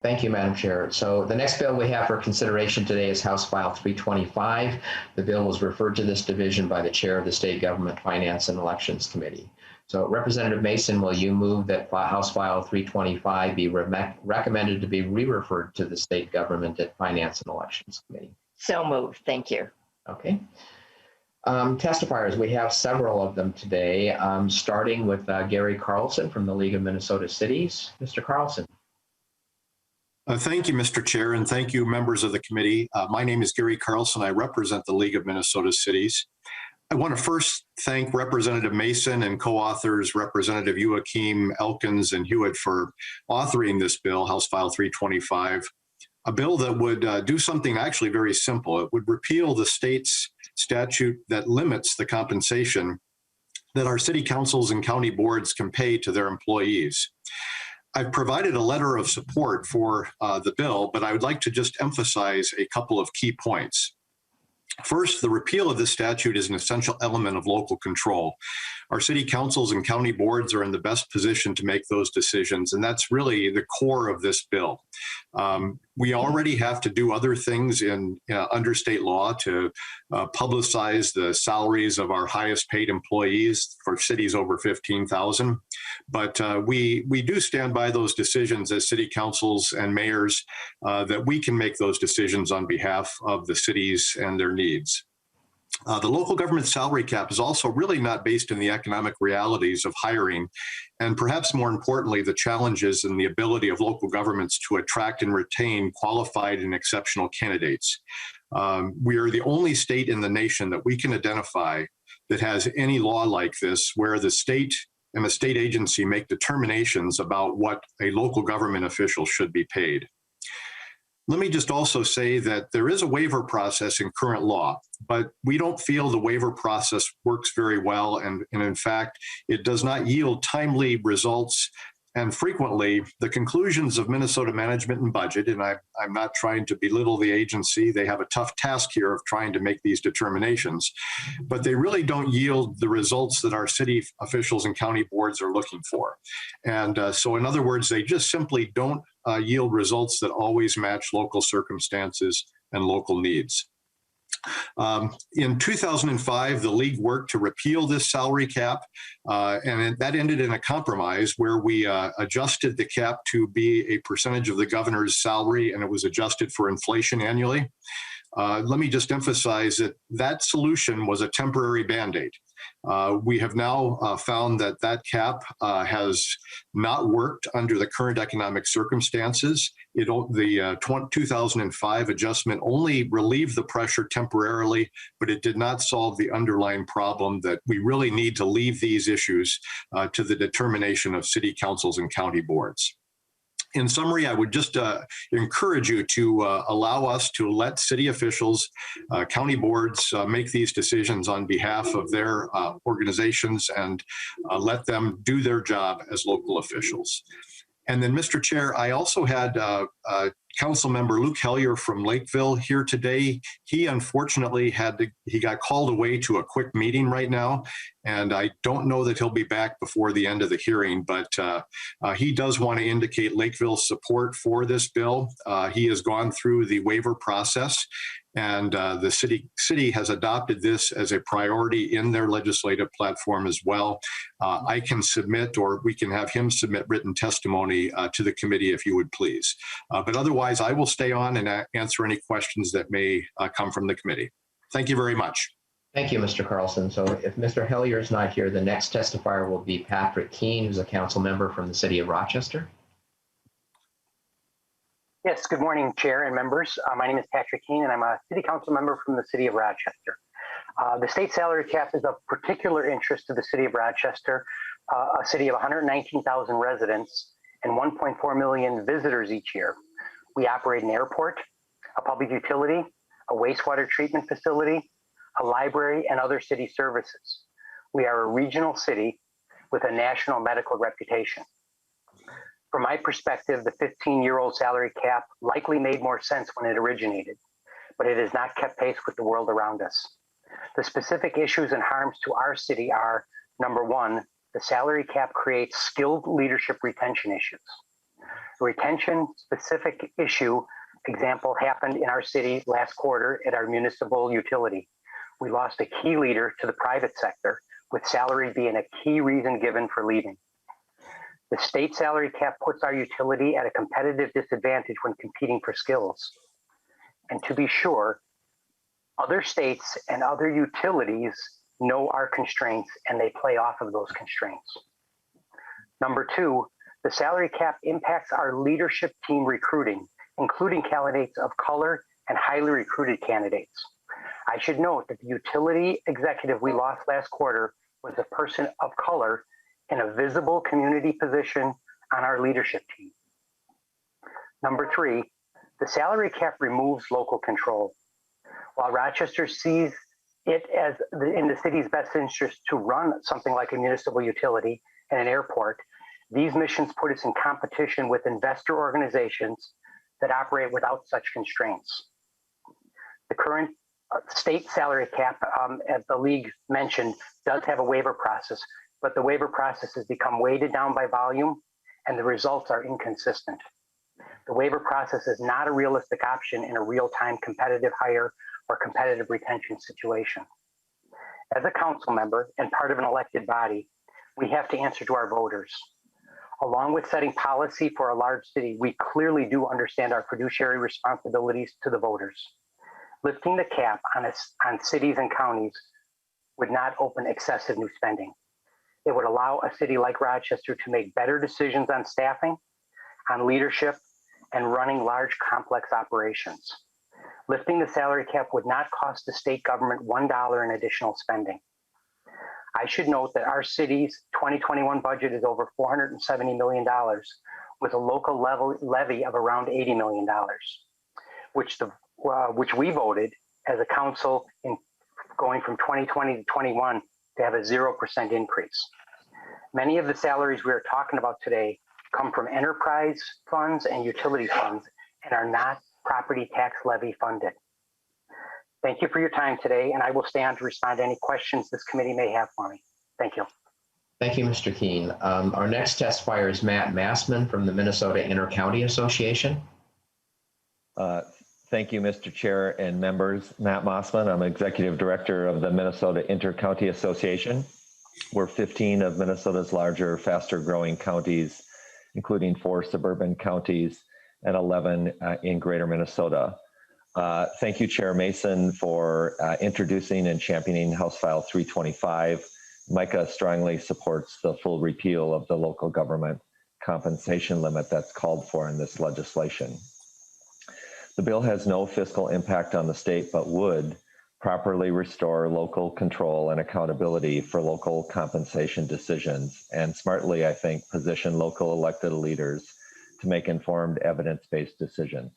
Thank you, Madam Chair. So the next bill we have for consideration today is House File 325. The bill was referred to this division by the Chair of the State Government Finance and Elections Committee. So Representative Masin, will you move that House File 325 be recommended to be re-referred to the State Government and Finance and Elections Committee? So moved. Thank you. Okay. Testifiers, we have several of them today, starting with Gary Carlson from the League of Minnesota Cities. Mr. Carlson. Thank you, Mr. Chair, and thank you, members of the committee. My name is Gary Carlson. I represent the League of Minnesota Cities. I want to first thank Representative Masin and co-authors Representative Joachim, Elkins, and Hewitt for authoring this bill, House File 325, a bill that would do something actually very simple. It would repeal the state's statute that limits the compensation that our city councils and county boards can pay to their employees. I've provided a letter of support for the bill, but I would like to just emphasize a couple of key points. First, the repeal of this statute is an essential element of local control. Our city councils and county boards are in the best position to make those decisions, and that's really the core of this bill. We already have to do other things in under state law to publicize the salaries of our highest paid employees for cities over 15,000. But we do stand by those decisions as city councils and mayors that we can make those decisions on behalf of the cities and their needs. The local government salary cap is also really not based in the economic realities of hiring, and perhaps more importantly, the challenges and the ability of local governments to attract and retain qualified and exceptional candidates. We are the only state in the nation that we can identify that has any law like this, where the state and the state agency make determinations about what a local government official should be paid. Let me just also say that there is a waiver process in current law, but we don't feel the waiver process works very well, and in fact, it does not yield timely results. And frequently, the conclusions of Minnesota Management and Budget, and I'm not trying to belittle the agency, they have a tough task here of trying to make these determinations, but they really don't yield the results that our city officials and county boards are looking for. And so in other words, they just simply don't yield results that always match local circumstances and local needs. In 2005, the league worked to repeal this salary cap, and that ended in a compromise where we adjusted the cap to be a percentage of the governor's salary, and it was adjusted for inflation annually. Let me just emphasize that that solution was a temporary Band-Aid. We have now found that that cap has not worked under the current economic circumstances. The 2005 adjustment only relieved the pressure temporarily, but it did not solve the underlying problem that we really need to leave these issues to the determination of city councils and county boards. In summary, I would just encourage you to allow us to let city officials, county boards make these decisions on behalf of their organizations and let them do their job as local officials. And then, Mr. Chair, I also had Council Member Luke Hellier from Lakeville here today. He unfortunately he got called away to a quick meeting right now, and I don't know that he'll be back before the end of the hearing, but he does want to indicate Lakeville's support for this bill. He has gone through the waiver process, and the city has adopted this as a priority in their legislative platform as well. I can submit, or we can have him submit, written testimony to the committee if you would please. But otherwise, I will stay on and answer any questions that may come from the committee. Thank you very much. Thank you, Mr. Carlson. So if Mr. Hellier is not here, the next testifier will be Patrick Keene, who's a council member from the city of Rochester. Yes, good morning, Chair and members. My name is Patrick Keene, and I'm a city council member from the city of Rochester. The state salary cap is of particular interest to the city of Rochester, a city of 119,000 residents and 1.4 million visitors each year. We operate an airport, a public utility, a wastewater treatment facility, a library, and other city services. We are a regional city with a national medical reputation. From my perspective, the 15-year-old salary cap likely made more sense when it originated, but it has not kept pace with the world around us. The specific issues and harms to our city are, number one, the salary cap creates skilled leadership retention issues. A retention-specific issue example happened in our city last quarter at our municipal utility. We lost a key leader to the private sector, with salary being a key reason given for leaving. The state salary cap puts our utility at a competitive disadvantage when competing for skills. And to be sure, other states and other utilities know our constraints and they play off of those constraints. Number two, the salary cap impacts our leadership team recruiting, including candidates of color and highly recruited candidates. I should note that the utility executive we lost last quarter was a person of color in a visible community position on our leadership team. Number three, the salary cap removes local control. While Rochester sees it as in the city's best interest to run something like a municipal utility and an airport, these missions put us in competition with investor organizations that operate without such constraints. The current state salary cap, as the league mentioned, does have a waiver process, but the waiver process has become weighted down by volume and the results are inconsistent. The waiver process is not a realistic option in a real-time competitive hire or competitive retention situation. As a council member and part of an elected body, we have to answer to our voters. Along with setting policy for a large city, we clearly do understand our fiduciary responsibilities to the voters. Lifting the cap on cities and counties would not open excessive new spending. It would allow a city like Rochester to make better decisions on staffing, on leadership, and running large complex operations. Lifting the salary cap would not cost the state government $1 in additional spending. I should note that our city's 2021 budget is over $470 million with a local levy of around $80 million, which we voted as a council in going from 2020 to 21 to have a 0% increase. Many of the salaries we are talking about today come from enterprise funds and utility funds and are not property tax levy funded. Thank you for your time today, and I will stay on to respond to any questions this committee may have for me. Thank you. Thank you, Mr. Keene. Our next testifier is Matt Massman from the Minnesota Inter-County Association. Thank you, Mr. Chair and members. Matt Massman, I'm Executive Director of the Minnesota Inter-County Association. We're 15 of Minnesota's larger, faster growing counties, including 4 suburban counties and 11 in greater Minnesota. Thank you, Chair Masin, for introducing and championing House File 325. MICA strongly supports the full repeal of the local government compensation limit that's called for in this legislation. The bill has no fiscal impact on the state, but would properly restore local control and accountability for local compensation decisions, and smartly, I think, position local elected leaders to make informed evidence-based decisions.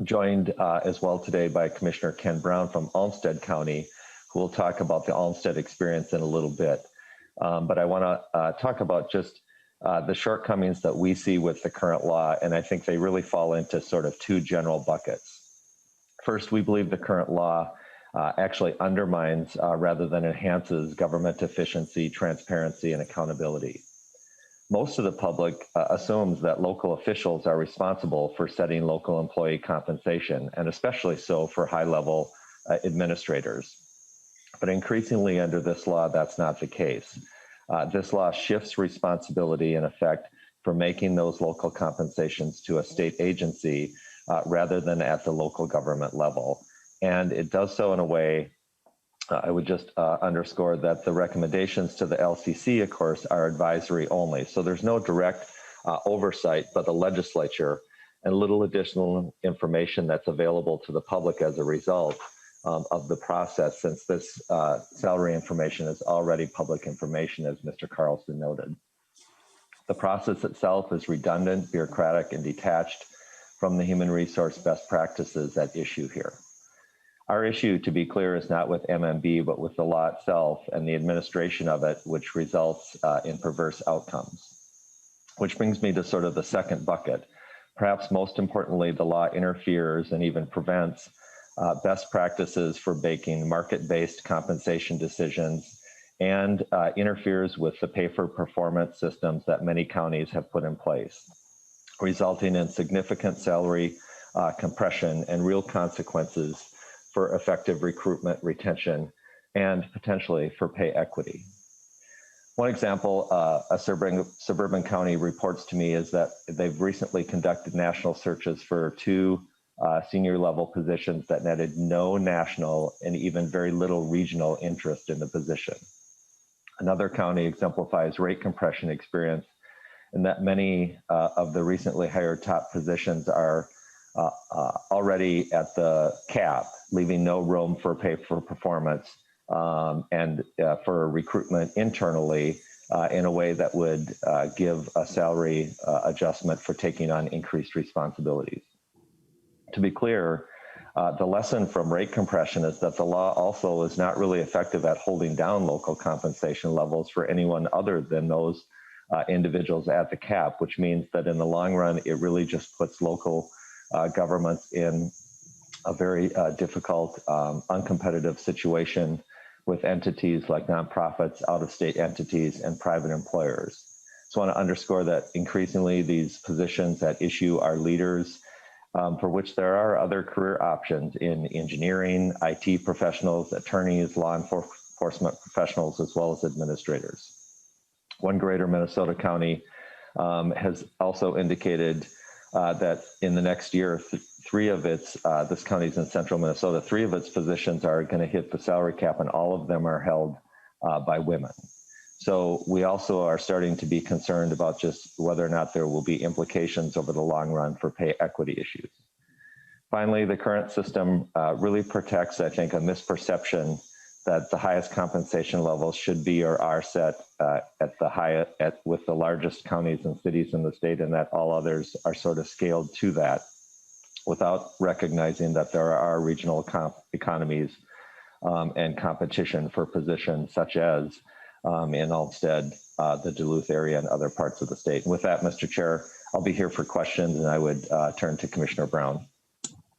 Joined as well today by Commissioner Ken Brown from Olmsted County, who will talk about the Olmsted experience in a little bit. But I want to talk about just the shortcomings that we see with the current law, and I think they really fall into sort of 2 general buckets. First, we believe the current law actually undermines rather than enhances government efficiency, transparency, and accountability. Most of the public assumes that local officials are responsible for setting local employee compensation, and especially so for high-level administrators. But increasingly under this law, that's not the case. This law shifts responsibility, in effect, for making those local compensations to a state agency rather than at the local government level. And it does so in a way, I would just underscore that the recommendations to the LCC, of course, are advisory only. So there's no direct oversight by the legislature, and little additional information that's available to the public as a result of the process, since this salary information is already public information, as Mr. Carlson noted. The process itself is redundant, bureaucratic, and detached from the human resource best practices at issue here. Our issue, to be clear, is not with MMB, but with the law itself and the administration of it, which results in perverse outcomes. Which brings me to sort of the second bucket. Perhaps most importantly, the law interferes and even prevents best practices for making market-based compensation decisions, and interferes with the pay-for-performance systems that many counties have put in place. resulting in significant salary compression and real consequences for effective recruitment, retention, and potentially for pay equity. One example a suburban county reports to me is that they've recently conducted national searches for 2 senior level positions that netted no national and even very little regional interest in the position. Another county exemplifies rate compression experience in that many of the recently hired top positions are already at the cap, leaving no room for pay for performance and for recruitment internally in a way that would give a salary adjustment for taking on increased responsibilities. To be clear, the lesson from rate compression is that the law also is not really effective at holding down local compensation levels for anyone other than those individuals at the cap, which means that in the long run, it really just puts local governments in a very difficult, uncompetitive situation with entities like nonprofits, out-of-state entities, and private employers. So I want to underscore that increasingly these positions at issue are leaders for which there are other career options in engineering, IT professionals, attorneys, law enforcement professionals, as well as administrators. One greater Minnesota county has also indicated that in the next year, this county's in central Minnesota, 3 of its positions are going to hit the salary cap, and all of them are held by women. So we also are starting to be concerned about just whether or not there will be implications over the long run for pay equity issues. Finally, the current system really protects, I think, a misperception that the highest compensation levels should be or are set with the largest counties and cities in the state, and that all others are sort of scaled to that, without recognizing that there are regional economies and competition for positions such as in Olmsted, the Duluth area, and other parts of the state. And with that, Mr. Chair, I'll be here for questions, and I would turn to Commissioner Brown.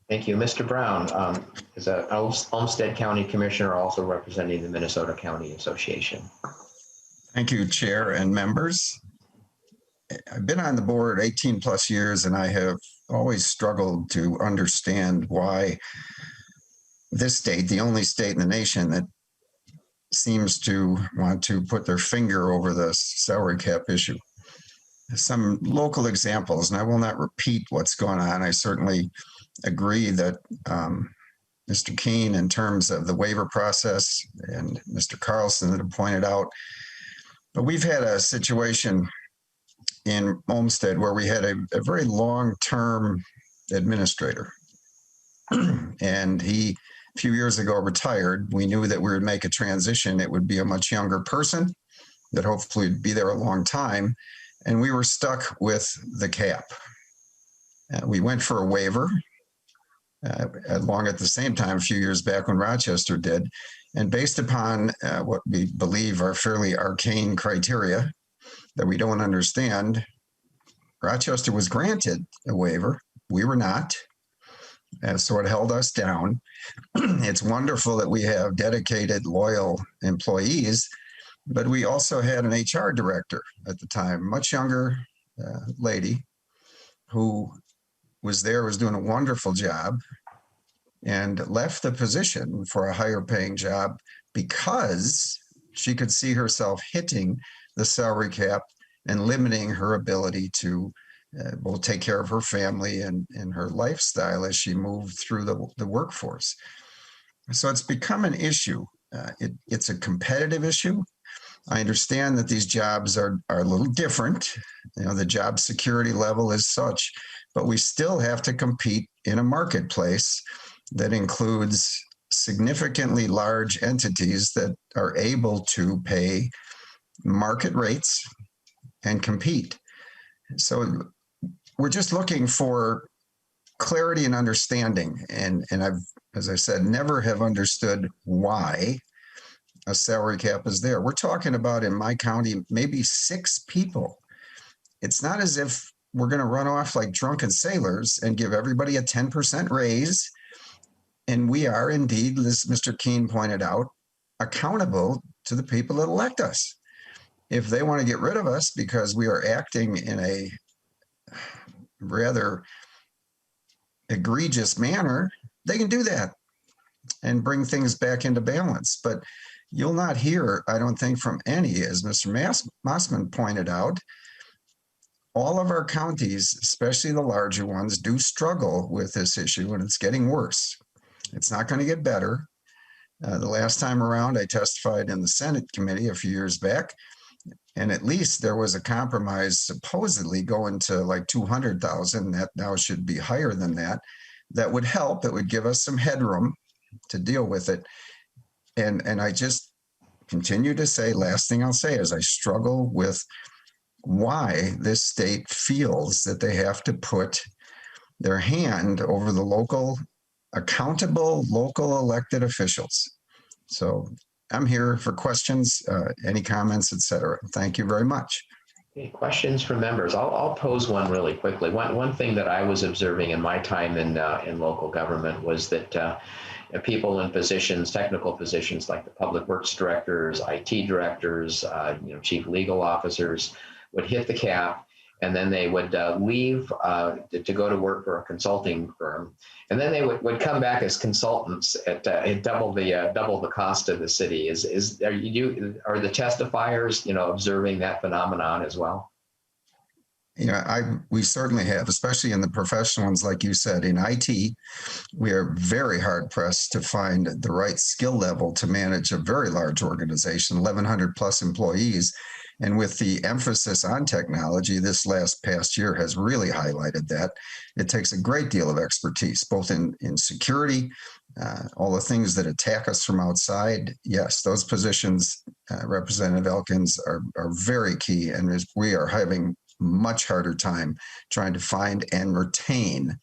Thank you. Mr. Brown is an Olmsted County Commissioner, also representing the Minnesota County Association. Thank you, Chair and members. I've been on the board 18 plus years, and I have always struggled to understand why this state, the only state in the nation that seems to want to put their finger over the salary cap issue. Some local examples, and I will not repeat what's going on. I certainly agree that Mr. Keene, in terms of the waiver process, and Mr. Carlson that have pointed out, but we've had a situation in Olmsted where we had a very long-term administrator, and he, a few years ago, retired. We knew that we would make a transition. It would be a much younger person that hopefully would be there a long time, and we were stuck with the cap. We went for a waiver along at the same time a few years back when Rochester did, and based upon what we believe are fairly arcane criteria that we don't understand, Rochester was granted a waiver. We were not. So it held us down. It's wonderful that we have dedicated, loyal employees, but we also had an HR director at the time, much younger lady who was doing a wonderful job, and left the position for a higher paying job because she could see herself hitting the salary cap and limiting her ability to both take care of her family and her lifestyle as she moved through the workforce. So it's become an issue. It's a competitive issue. I understand that these jobs are a little different. You know, the job security level is such, but we still have to compete in a marketplace that includes significantly large entities that are able to pay market rates and compete. So we're just looking for clarity and understanding. And I've, as I said, never have understood why a salary cap is there. We're talking about, in my county, maybe 6 people. It's not as if we're going to run off like drunken sailors and give everybody a 10% raise. And we are indeed, as Mr. Keene pointed out, accountable to the people that elect us. If they want to get rid of us because we are acting in a rather egregious manner, they can do that and bring things back into balance. But you'll not hear, I don't think, from any, as Mr. Mossman pointed out, all of our counties, especially the larger ones, do struggle with this issue, and it's getting worse. It's not going to get better. The last time around, I testified in the Senate committee a few years back, and at least there was a compromise supposedly going to like 200,000. That now should be higher than that. That would help. It would give us some headroom to deal with it. And I just continue to say, last thing I'll say is I struggle with why this state feels that they have to put their hand over the local, accountable local elected officials. So I'm here for questions, any comments, etc. Thank you very much. Okay, questions from members. I'll pose one really quickly. One thing that I was observing in my time in local government was that people in positions, technical positions like the public works directors, IT directors, chief legal officers, would hit the cap, and then they would leave to go to work for a consulting firm, and then they would come back as consultants at double the cost of the city. Are the testifiers observing that phenomenon as well? We certainly have, especially in the professional ones, like you said. In IT, we are very hard pressed to find the right skill level to manage a very large organization, 1,100 plus employees. And with the emphasis on technology, this past year has really highlighted that. It takes a great deal of expertise, both in security, all the things that attack us from outside. Yes, those positions, Representative Elkins, are very key, and we are having much harder time trying to find and retain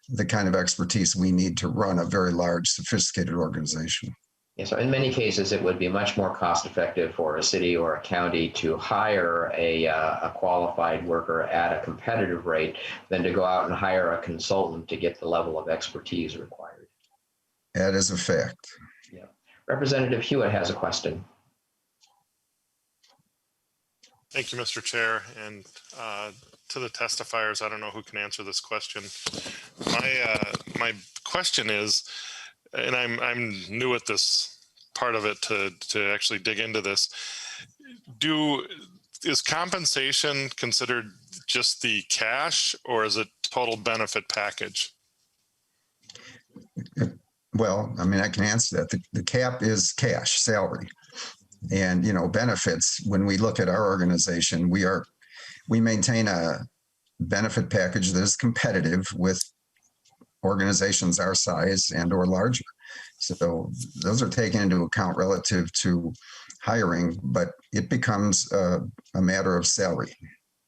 the kind of expertise we need to run a very large, sophisticated organization. Yeah, so in many cases, it would be much more cost effective for a city or a county to hire a qualified worker at a competitive rate than to go out and hire a consultant to get the level of expertise required. That is a fact. Yeah. Representative Hewitt has a question. Thank you, Mr. Chair. And to the testifiers, I don't know who can answer this question. My question is, and I'm new at this part of it to actually dig into this. Is compensation considered just the cash, or is it total benefit package? Well, I can answer that. The cap is cash, salary. And, benefits, when we look at our organization, we maintain a benefit package that is competitive with organizations our size and or larger. So those are taken into account relative to hiring, but it becomes a matter of salary.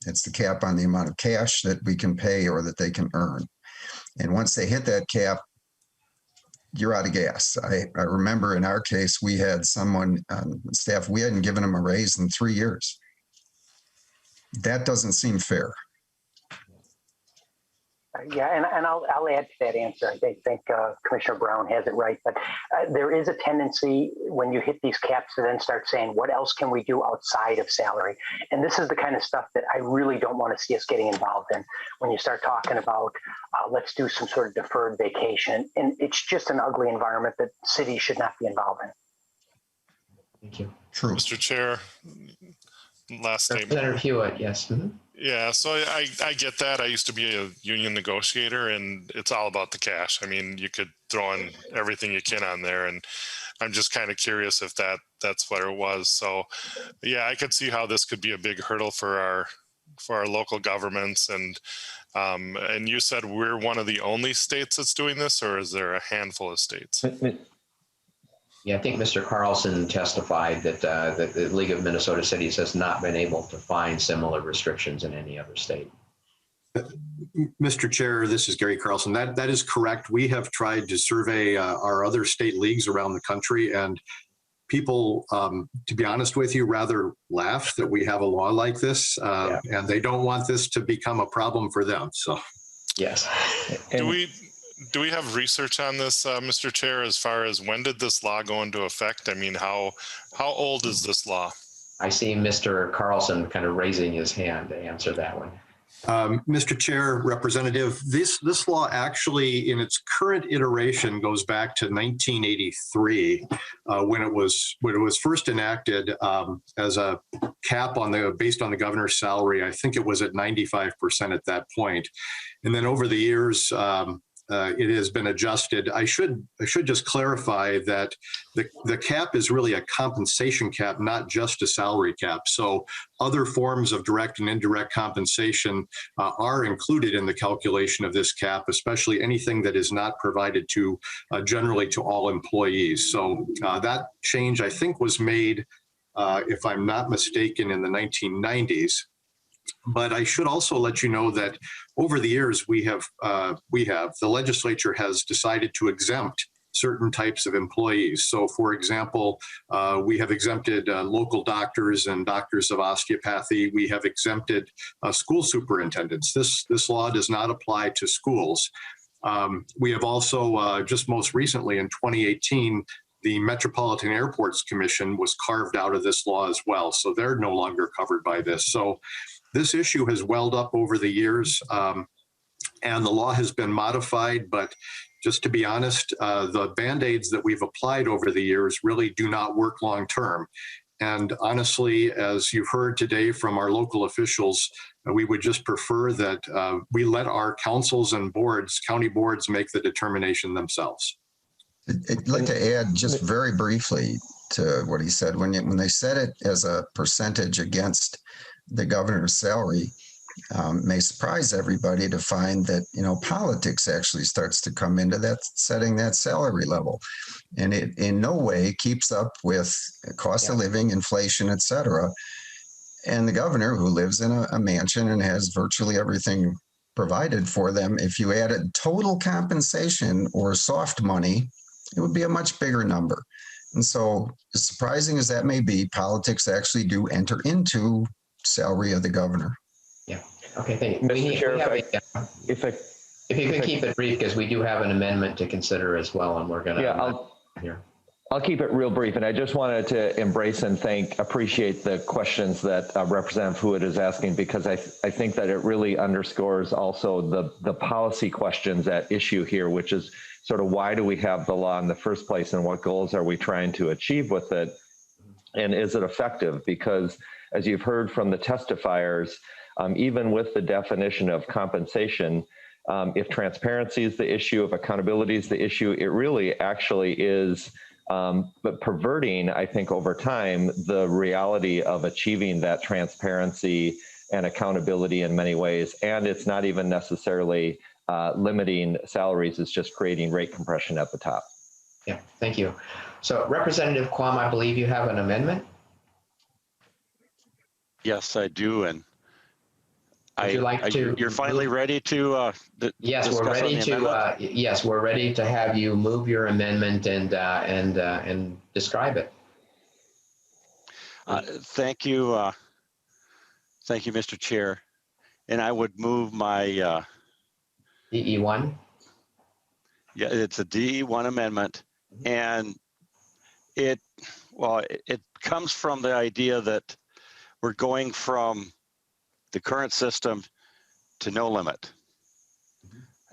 It's the cap on the amount of cash that we can pay or that they can earn. And once they hit that cap, you're out of gas. I remember in our case, we had someone on staff, we hadn't given them a raise in 3 years. That doesn't seem fair. Yeah, and I'll add to that answer. I think Commissioner Brown has it right, but there is a tendency when you hit these caps to then start saying, what else can we do outside of salary? And this is the kind of stuff that I really don't want to see us getting involved in. When you start talking about, let's do some sort of deferred vacation, and it's just an ugly environment that cities should not be involved in. Thank you. True. Mr. Chair, last statement. Representative Hewitt, yes. Mm-hmm. Yeah, so I get that. I used to be a union negotiator, and it's all about the cash. You could throw in everything you can on there, and I'm just kind of curious if that's what it was. So, yeah, I could see how this could be a big hurdle for our local governments. And you said we're one of the only states that's doing this, or is there a handful of states? Yeah, I think Mr. Carlson testified that the League of Minnesota Cities has not been able to find similar restrictions in any other state. Mr. Chair, this is Gary Carlson. That is correct. We have tried to survey our other state leagues around the country, and people, to be honest with you, rather laugh that we have a law like this, and they don't want this to become a problem for them. So, yes. Do we have research on this, Mr. Chair, as far as when did this law go into effect? How old is this law? I see Mr. Carlson kind of raising his hand to answer that one. Mr. Chair, Representative, this law actually, in its current iteration, goes back to 1983 when it was first enacted as a cap based on the governor's salary. I think it was at 95% at that point, and then over the years. It has been adjusted. I should just clarify that the cap is really a compensation cap, not just a salary cap. So other forms of direct and indirect compensation are included in the calculation of this cap, especially anything that is not provided to generally to all employees. So that change, I think, was made, if I'm not mistaken, in the 1990s. But I should also let you know that over the years, the legislature has decided to exempt certain types of employees. So for example, we have exempted local doctors and doctors of osteopathy. We have exempted school superintendents. This law does not apply to schools. We have also just most recently in 2018, the Metropolitan Airports Commission was carved out of this law as well. So they're no longer covered by this. So this issue has welled up over the years, and the law has been modified. But just to be honest, the Band-Aids that we've applied over the years really do not work long term. And honestly, as you've heard today from our local officials, we would just prefer that we let our councils and boards, county boards, make the determination themselves. I'd like to add just very briefly to what he said. When they set it as a percentage against the governor's salary, may surprise everybody to find that, politics actually starts to come into that, setting that salary level. And it in no way keeps up with cost of living, inflation, et cetera. And the governor, who lives in a mansion and has virtually everything provided for them, if you added total compensation or soft money, it would be a much bigger number. And so, as surprising as that may be, politics actually do enter into salary of the governor. Yeah. Okay. Thank you. Mr. Chair, if you could keep it brief, because we do have an amendment to consider as well, and we're going to. I'll keep it real brief, and I just wanted to embrace and appreciate the questions that Representative Hewitt is asking, because I think that it really underscores also the policy questions at issue here, which is sort of why do we have the law in the first place, and what goals are we trying to achieve with it, and is it effective? Because as you've heard from the testifiers, even with the definition of compensation, if transparency is the issue, if accountability is the issue, it really actually is but perverting, I think, over time, the reality of achieving that transparency and accountability in many ways. And it's not even necessarily limiting salaries, it's just creating rate compression at the top. Yeah, thank you. So Representative Quam, I believe you have an amendment? Yes, I do. And would you like to? You're finally ready to yes, we're ready to. Yes, we're ready to have you move your amendment and describe it. Thank you, Mr. Chair. And I would move my DE1. Yeah, it's a DE1 amendment, and it comes from the idea that we're going from the current system to no limit.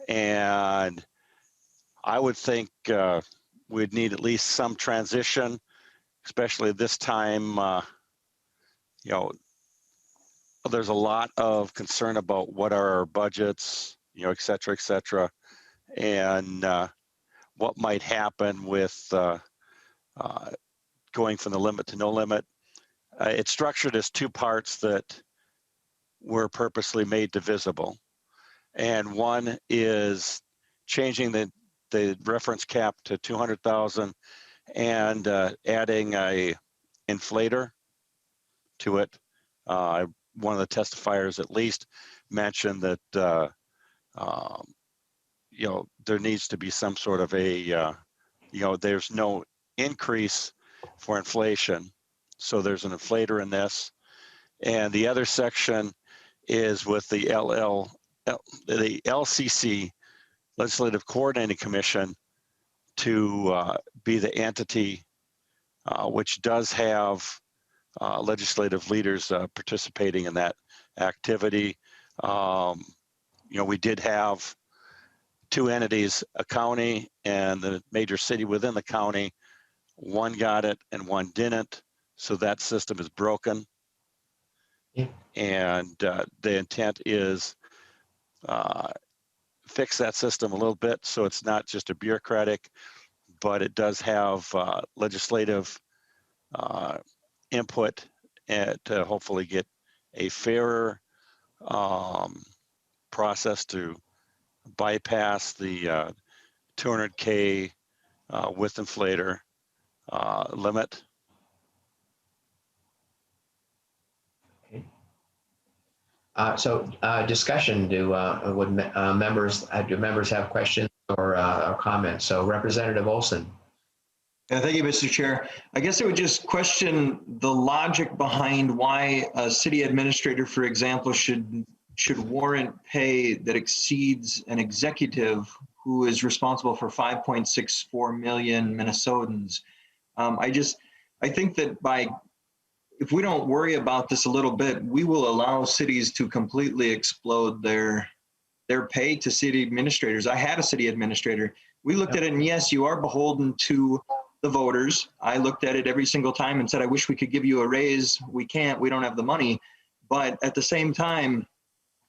And I would think we'd need at least some transition, especially this time, there's a lot of concern about what are our budgets, et cetera, and what might happen with going from the limit to no limit. It's structured as two parts that were purposely made divisible. And one is changing the reference cap to 200,000 and adding a inflator to it. One of the testifiers at least mentioned that there needs to be some sort of a there's no increase for inflation, so there's an inflator in this. And the other section is with the LCC, Legislative Coordinating Commission, to be the entity which does have legislative leaders participating in that activity. We did have two entities, a county and the major city within the county. One got it and one didn't. So that system is broken. Yeah. And the intent is fix that system a little bit so it's not just a bureaucratic, but it does have legislative input and to hopefully get a fairer process to bypass the 200K width inflator limit. Okay. So discussion, do members have questions or comments? So Representative Olson. Yeah, thank you, Mr. Chair. I guess I would just question the logic behind why a city administrator, for example, should warrant pay that exceeds an executive who is responsible for 5.64 million Minnesotans. I think that if we don't worry about this a little bit, we will allow cities to completely explode their pay to city administrators. I had a city administrator. We looked at it, and yes, you are beholden to the voters. I looked at it every single time and said, I wish we could give you a raise. We can't, we don't have the money. But at the same time,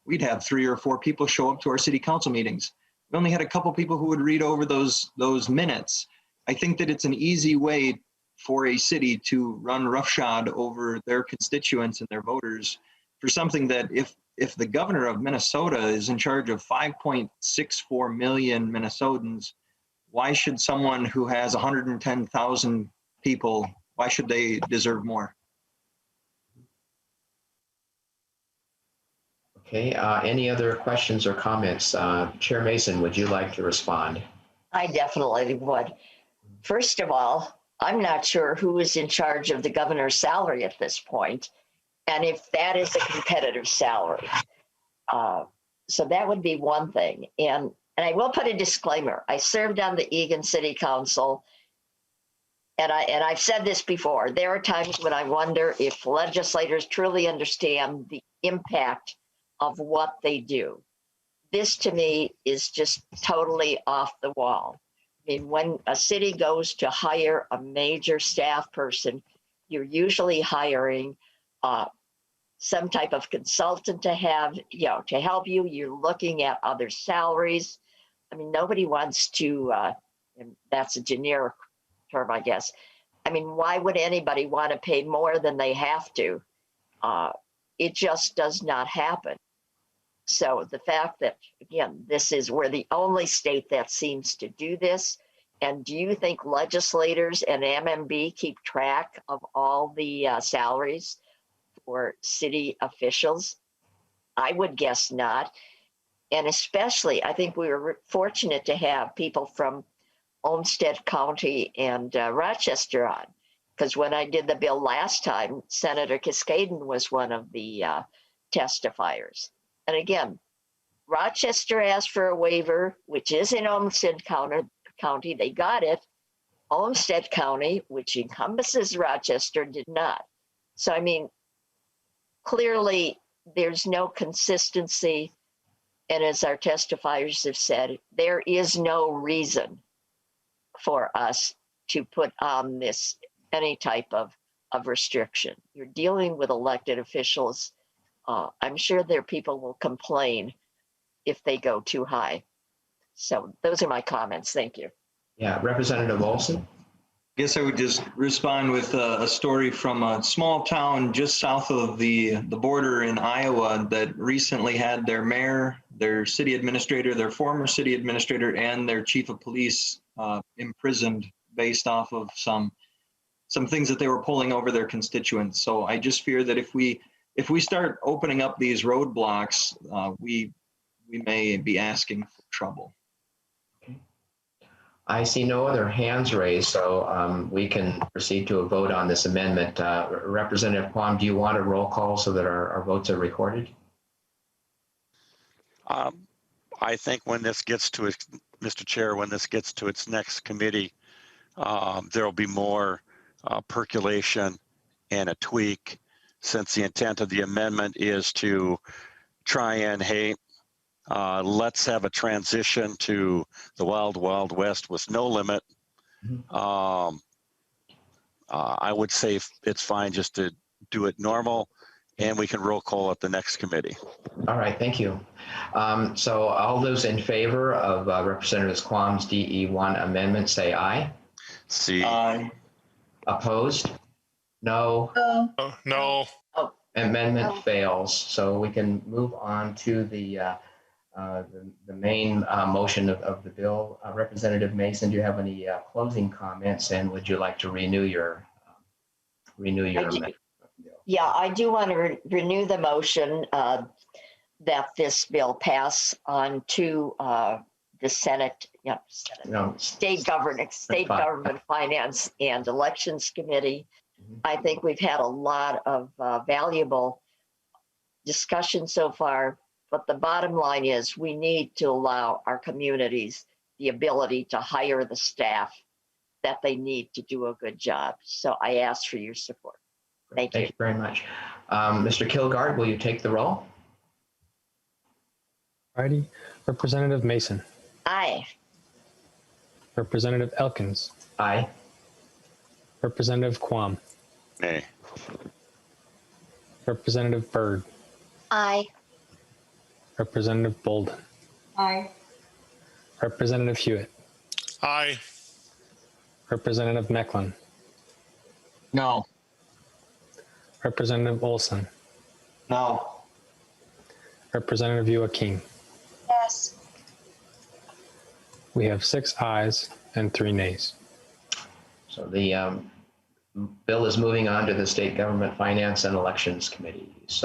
we'd have 3 or 4 people show up to our city council meetings. We only had a couple people who would read over those minutes. I think that it's an easy way for a city to run roughshod over their constituents and their voters for something that if the governor of Minnesota is in charge of 5.64 million Minnesotans, why should someone who has 110,000 people, why should they deserve more? Okay, any other questions or comments? Chair Masin, would you like to respond? I definitely would. First of all, I'm not sure who is in charge of the governor's salary at this point, and if that is a competitive salary. So that would be one thing. And I will put a disclaimer. I served on the Eagan City Council, and I've said this before. There are times when I wonder if legislators truly understand the impact of what they do. This to me is just totally off the wall. I mean, when a city goes to hire a major staff person, you're usually hiring some type of consultant to have, to help you. You're looking at other salaries. I mean, nobody wants to, and that's a generic term, I guess. I mean, why would anybody want to pay more than they have to? It just does not happen. So the fact that, again, we're the only state that seems to do this. And do you think legislators and MMB keep track of all the salaries for city officials? I would guess not. And especially, I think we were fortunate to have people from Olmsted County and Rochester on, because when I did the bill last time, Senator Cascaden was one of the testifiers. And again, Rochester asked for a waiver, which is in Olmsted County. They got it. Olmsted County, which encompasses Rochester, did not. So, I mean, clearly there's no consistency. And as our testifiers have said, there is no reason for us to put on this any type of restriction. You're dealing with elected officials. I'm sure their people will complain if they go too high. So those are my comments. Thank you. Yeah, Representative Olson. I guess I would just respond with a story from a small town just south of the border in Iowa that recently had their mayor, their city administrator, their former city administrator, and their chief of police imprisoned based off of some things that they were pulling over their constituents. So I just fear that if we start opening up these roadblocks, we may be asking for trouble. I see no other hands raised, so we can proceed to a vote on this amendment. Representative Quam, do you want a roll call so that our votes are recorded? I think when this gets to its, Mr. Chair, when this gets to its next committee, there will be more percolation and a tweak, since the intent of the amendment is to try and, hey, let's have a transition to the wild, wild west with no limit. I would say it's fine just to do it normal, and we can roll call at the next committee. All right, thank you. So all those in favor of Representative Quam's DE1 amendment, say aye. See. Aye. Opposed? No. Oh, no. Amendment fails. So we can move on to the main motion of the bill. Representative Masin, do you have any closing comments, and would you like to renew your amendment? Yeah, I do want to renew the motion that this bill pass on to the Senate, State Government Finance and Elections Committee. I think we've had a lot of valuable discussion so far, but the bottom line is we need to allow our communities the ability to hire the staff that they need to do a good job. So I ask for your support. Thank you. Thank you very much. Mr. Kilgard, will you take the roll? Righty. Representative Masin. Aye. Representative Elkins. Aye. Representative Quam. Nay. Representative Byrd. Aye. Representative Bolden. Aye. Representative Hewitt. Aye. Representative Mecklin. No. Representative Olson. No. Representative Joaquin. Yes. We have 6 ayes and 3 nays. So the bill is moving on to the State Government Finance and Elections Committee. So